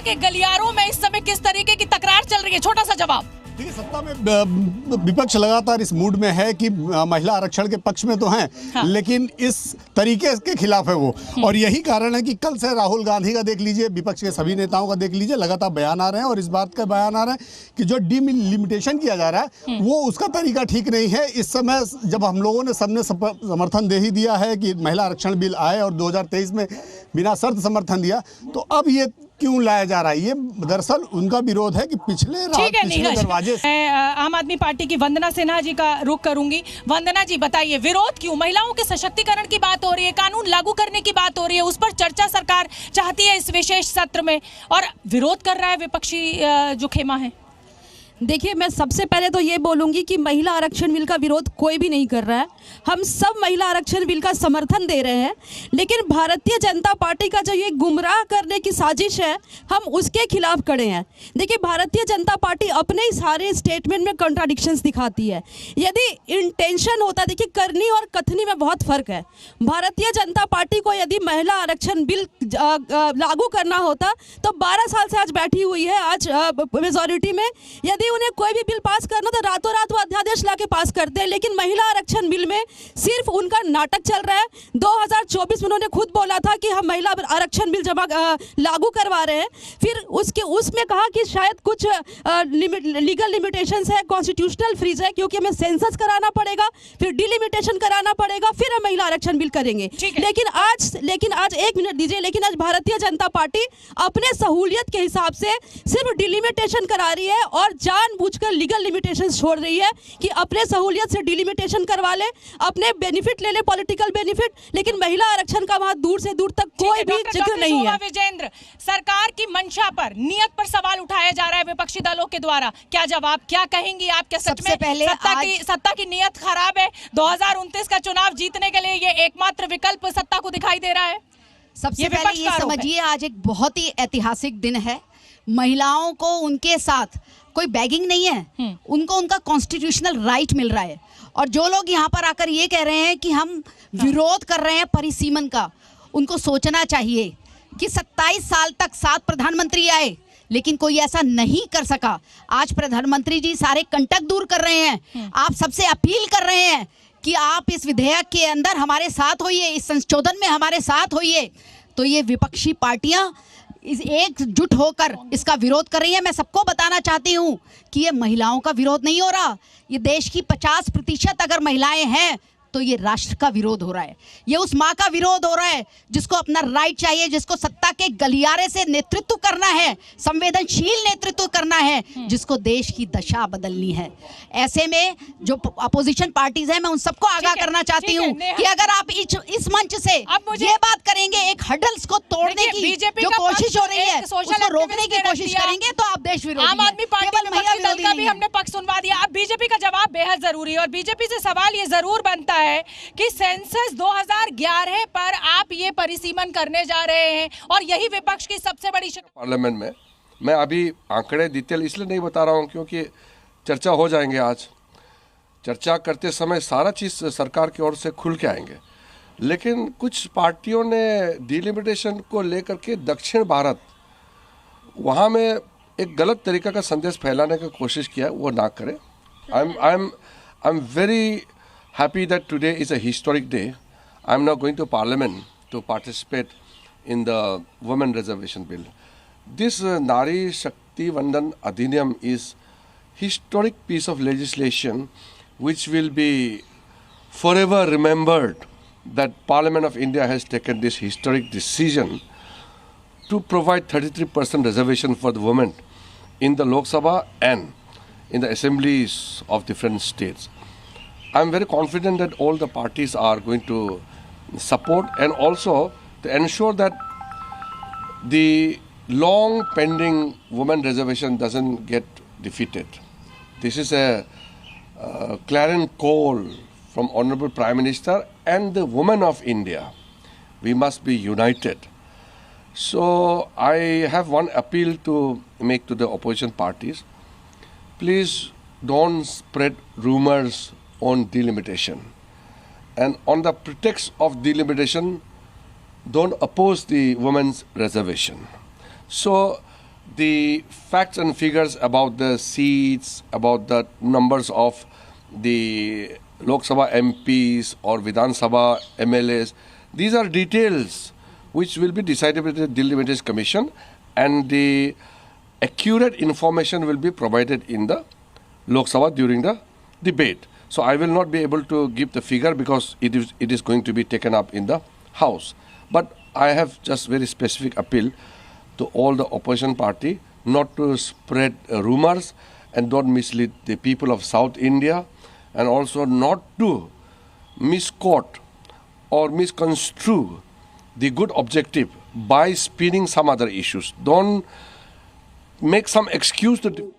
के गलियारों में इस समय किस तरीके की तकरार चल रही है? छोटा सा जवाब। देखिए, सत्ता में विपक्ष लगातार इस मूड में है कि महिला आरक्षण के पक्ष में तो हैं, हाँ। लेकिन इस तरीके के खिलाफ है वो। और यही कारण है कि कल से राहुल गांधी का देख लीजिए, विपक्ष के सभी नेताओं का देख लीजिए, लगातार बयान आ रहे हैं और इस बात का बयान आ रहा है कि जो डिलिमिटेशन किया जा रहा है वो उसका तरीका ठीक नहीं है। इस समय जब हम लोगों ने सबने समर्थन दे ही दिया है कि महिला आरक्षण बिल आए और 2023 में बिना शर्त समर्थन दिया, तो अब ये क्यों लाया जा रहा है? ये दरअसल उनका विरोध है कि पिछले दरवाजे से। मैं आम आदमी पार्टी की वंदना सिन्हा जी का रुख करूंगी। वंदना जी, बताइए, विरोध क्यों? महिलाओं के सशक्तिकरण की बात हो रही है, कानून लागू करने की बात हो रही है, उस पर चर्चा सरकार चाहती है इस विशेष सत्र में, और विरोध कर रहा है विपक्षी जो खेमा है। देखिए, मैं सबसे पहले तो ये बोलूँगी कि महिला आरक्षण बिल का विरोध कोई भी नहीं कर रहा है। हम सब महिला आरक्षण बिल का समर्थन दे रहे हैं, लेकिन भारतीय जनता पार्टी का जो ये गुमराह करने की साजिश है, हम उसके खिलाफ खड़े हैं। देखिए, भारतीय जनता पार्टी अपने ही सारे स्टेटमेंट में कॉन्ट्राडिक्शंस दिखाती है। यदि इंटेंशन होता, देखिए, करनी और कथनी में बहुत फ़र्क है। भारतीय जनता पार्टी को यदि महिला आरक्षण बिल लागू करना होता तो 12 साल से आज बैठी हुई है, आज मेजॉरिटी में। यदि उन्हें कोई भी बिल पास करना तो रातों रात वो अध्यादेश लाके पास करते हैं, लेकिन महिला आरक्षण बिल में सिर्फ उनका नाटक चल रहा है। 2024 में उन्होंने खुद बोला था कि हम महिला आरक्षण बिल लागू करवा रहे हैं, फिर उसमें कहा कि शायद कुछ लीगल लिमिटेशंस है, कॉन्स्टिट्यूशनल फ्रीज है, क्योंकि हमें सेंसस कराना पड़ेगा, फिर डिलिमिटेशन कराना पड़ेगा, फिर हम महिला आरक्षण बिल करेंगे। लेकिन आज एक मिनट दीजिए, लेकिन आज भारतीय जनता पार्टी अपने सहूलियत के हिसाब से सिर्फ डिलिमिटेशन करा रही है और जानबूझकर लीगल लिमिटेशंस छोड़ रही है कि अपने सहूलियत से डिलिमिटेशन करवा ले, अपने बेनिफिट ले ले, पॉलिटिकल बेनिफिट, लेकिन महिला आरक्षण का वहां दूर से दूर तक कोई भी जिक्र नहीं है। विजेंद्र, सरकार की मंशा पर, नियत पर सवाल उठाया जा रहा है विपक्षी दलों के द्वारा, क्या जवाब, क्या कहेंगी आप? क्या सच में पहले सत्ता की नियत खराब है? 2029 का चुनाव जीतने के लिए ये एकमात्र विकल्प सत्ता को दिखाई दे रहा है? सबसे पहले ये समझिए, आज एक बहुत ही ऐतिहासिक दिन है। महिलाओं को उनके साथ कोई बैगिंग नहीं है, उनको उनका कॉन्स्टिट्यूशनल राइट मिल रहा है। और जो लोग यहाँ पर आकर ये कह रहे हैं कि हम विरोध कर रहे हैं परिसीमन का, उनको सोचना चाहिए कि 27 साल तक 7 प्रधानमंत्री आए, लेकिन कोई ऐसा नहीं कर सका। आज प्रधानमंत्री जी सारे कंटक दूर कर रहे हैं। आप सबसे अपील कर रहे हैं कि आप इस विधेयक के अंदर हमारे साथ होइए, इस संशोधन में हमारे साथ होइए। तो ये विपक्षी पार्टियां एकजुट होकर इसका विरोध कर रही है। मैं सबको बताना चाहती हूँ कि ये महिलाओं का विरोध नहीं हो रहा, ये देश की 50% अगर महिलाएं हैं तो ये राष्ट्र का विरोध हो रहा है। ये उस माँ का विरोध हो रहा है जिसको अपना राइट चाहिए, जिसको सत्ता के गलियारे से नेतृत्व करना है, संवेदनशील नेतृत्व करना है, जिसको देश की दशा बदलनी है। ऐसे में जो अपोजिशन पार्टीज हैं, मैं उन सबको आगाह करना चाहती हूँ कि अगर आप इस मंच से ये बात करेंगे, एक हर्डल्स को तोड़ने की जो कोशिश हो रही है, उसको रोकने की कोशिश करेंगे, तो आप देश विरोधी। आम आदमी पार्टी का भी हमने पक्ष सुनवा दिया। अब बीजेपी का जवाब बेहद जरूरी है और बीजेपी से सवाल ये जरूर बनता है कि सेंसस 2011 पर आप ये परिसीमन करने जा रहे हैं और यही विपक्ष की सबसे बड़ी पार्लियामेंट में। मैं अभी आंकड़े डिटेल इसलिए नहीं बता रहा हूं क्योंकि चर्चा हो जाएंगे। आज चर्चा करते समय सारा चीज सरकार की ओर से खुल के आएंगे, लेकिन कुछ पार्टियों ने डिलिमिटेशन को लेकर के दक्षिण भारत वहां में एक गलत तरीका का संदेश फैलाने की कोशिश किया, वो ना करें। I am very happy that today is a historic day. I'm now going to Parliament to participate in the Women Reservation Bill. This Nari Shakti Vandan Adhiniyam is historic piece of legislation which will be forever remembered, that Parliament of India has taken this historic decision to provide 33% reservation for the women in the Lok Sabha and in the assemblies of different states. I'm very confident that all the parties are going to support and also to ensure that the long pending women reservation doesn't get defeated. This is a clarion call from Honorable Prime Minister and the women of India. We must be united. So I have one appeal to make to the opposition parties. Please don't spread rumors on delimitation, and on the pretext of delimitation, don't oppose the women's reservation. So the facts and figures about the seats, about the numbers of the Lok Sabha MPs or Vidhan Sabha MLAs, these are details which will be decided by the Delhi Limitations Commission, and the accurate information will be provided in the Lok Sabha during the debate. So I will not be able to give the figure because it is going to be taken up in the House. But I have just very specific appeal to all the opposition party not to spread rumors and don't mislead the people of South India, and also not to misquote or misconstrue the good objective by spinning some other issues. Don't make some excuse to